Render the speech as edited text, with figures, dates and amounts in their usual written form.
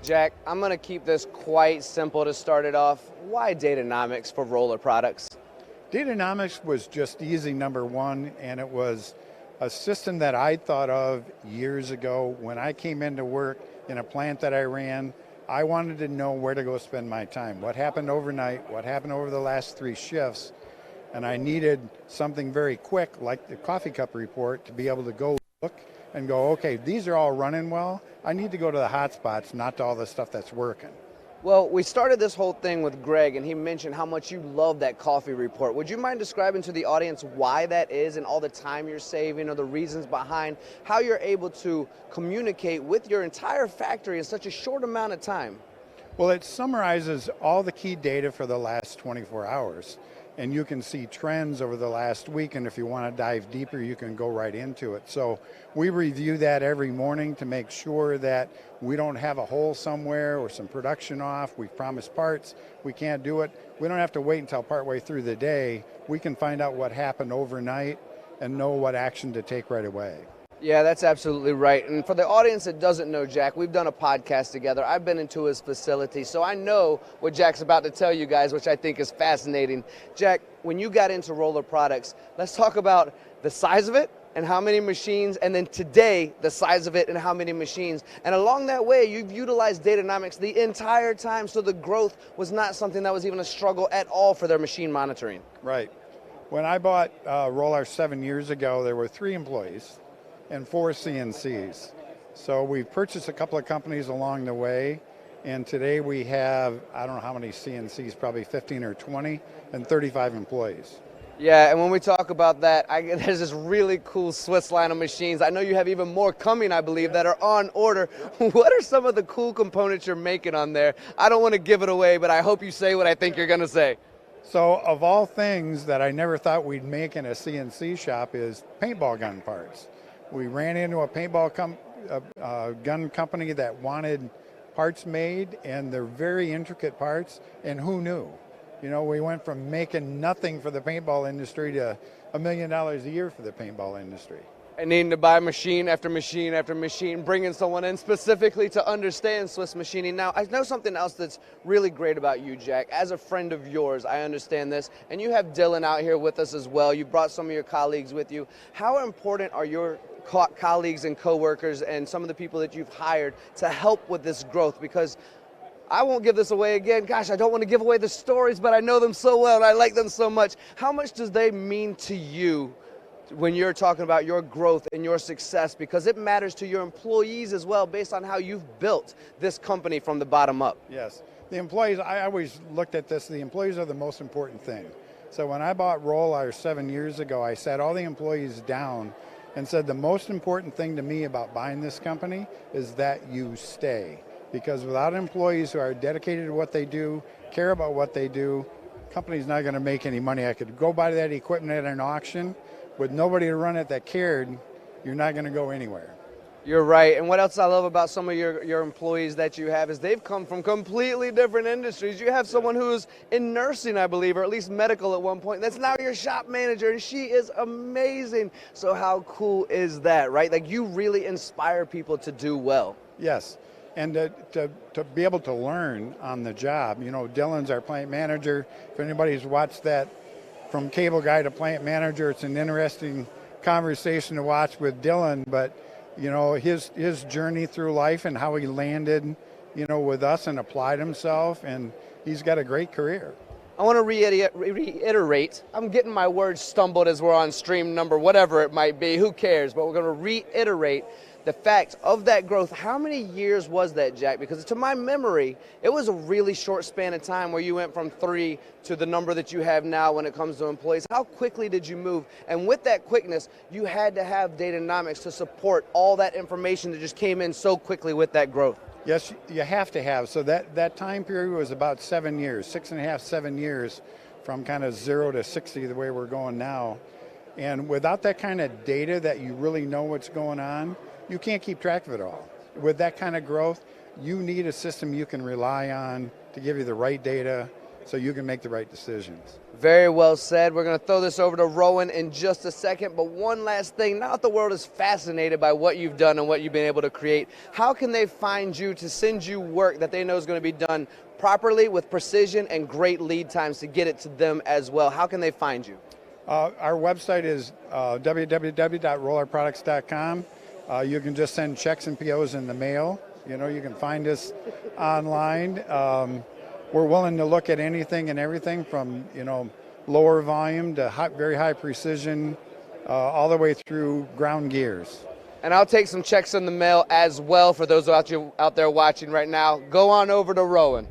Jack, I'm going to keep this quite simple to start it off. Why Datanomix for Rolar products? Datanomix was just easy, number one, and it was a system that I thought of years ago when I came into work in a plant that I ran. I wanted to know where to go spend my time, what happened overnight, what happened over the last 3 shifts, and I needed something very quick like the coffee cup report to be able to go look and go, okay, these are all running well. I need to go to the hot spots, not to all the stuff that's working. Well, we started this whole thing with Greg, and he mentioned how much you love that coffee report. Would you mind describing to the audience why that is and all the time you're saving or the reasons behind how you're able to communicate with your entire factory in such a short amount of time? Well, it summarizes all the key data for the last 24 hours. And you can see trends over the last week, and if you want to dive deeper, you can go right into it. So we review that every morning to make sure that we don't have a hole somewhere or some production off. We've promised parts, we can't do it. We don't have to wait until partway through the day. We can find out what happened overnight and know what action to take right away. Yeah, that's absolutely right. And for the audience that doesn't know Jack, we've done a podcast together. I've been into his facility, so I know what Jack's about to tell you guys, which I think is fascinating. Jack, when you got into Rolar products, let's talk about the size of it and how many machines, and then today, the size of it and how many machines. And along that way, you've utilized Datanomix the entire time, so the growth was not something that was even a struggle at all for their machine monitoring. Right. When I bought Rolar 7 years ago, there were 3 employees and 4 CNCs. So we've purchased a couple of companies along the way, and today we have, I don't know how many CNCs, probably 15 or 20, and 35 employees. Yeah, and when we talk about that, there's this really cool Swiss line of machines. I know you have even more coming, I believe, that are on order. What are some of the cool components you're making on there? I don't want to give it away, but I hope you say what I think you're going to say. So of all things that I never thought we'd make in a CNC shop is paintball gun parts. We ran into a paintball gun company that wanted parts made, and they're very intricate parts, and who knew? You know, we went from making nothing for the paintball industry to $1 million a year for the paintball industry. And needing to buy machine after machine after machine, bringing someone in specifically to understand Swiss machining. Now, I know something else that's really great about you, Jack. As a friend of yours, I understand this, and you have Dylan out here with us as well. You brought some of your colleagues with you. How important are your colleagues and coworkers and some of the people that you've hired to help with this growth? Because I won't give this away again. Gosh, I don't want to give away the stories, but I know them so well and I like them so much. How much does they mean to you when you're talking about your growth and your success? Because it matters to your employees as well, based on how you've built this company from the bottom up. Yes, the employees, I always looked at this, the employees are the most important thing. So when I bought Rolar 7 years ago, I sat all the employees down and said the most important thing to me about buying this company is that you stay. Because without employees who are dedicated to what they do, care about what they do, company's not going to make any money. I could go buy that equipment at an auction, with nobody to run it that cared, you're not going to go anywhere. You're right. And what else I love about some of your employees that you have is they've come from completely different industries. You have someone who's in nursing, I believe, or at least medical at one point. That's now your shop manager, and she is amazing. So how cool is that, right? Like, you really inspire people to do well. Yes. And to be able to learn on the job. You know, Dylan's our plant manager. If anybody's watched that From Cable Guy to Plant Manager, it's an interesting conversation to watch with Dylan, but you know, his journey through life and how he landed, you know, with us and applied himself, and he's got a great career. I want to reiterate, I'm getting my words stumbled as we're on stream number, whatever it might be, who cares, but we're going to reiterate the fact of that growth. How many years was that, Jack? Because to my memory, it was a really short span of time where you went from 3 to the number that you have now when it comes to employees. How quickly did you move? And with that quickness, you had to have Datanomix to support all that information that just came in so quickly with that growth. Yes, you have to have. So that time period was about 7 years, 6.5, 7 years, from kind of 0 to 60 the way we're going now. And without that kind of data that you really know what's going on, you can't keep track of it all. With that kind of growth, you need a system you can rely on to give you the right data so you can make the right decisions. Very well said. We're going to throw this over to Rowan in just a second, but one last thing. Now that the world is fascinated by what you've done and what you've been able to create, how can they find you to send you work that they know is going to be done properly with precision and great lead times to get it to them as well? How can they find you? Our website is www.rolarproducts.com. You can just send checks and POs in the mail. You know, you can find us online. We're willing to look at anything and everything from, you know, lower volume to very high precision, all the way through ground gears. And I'll take some checks in the mail as well for those out there watching right now. Go on over to Rowan.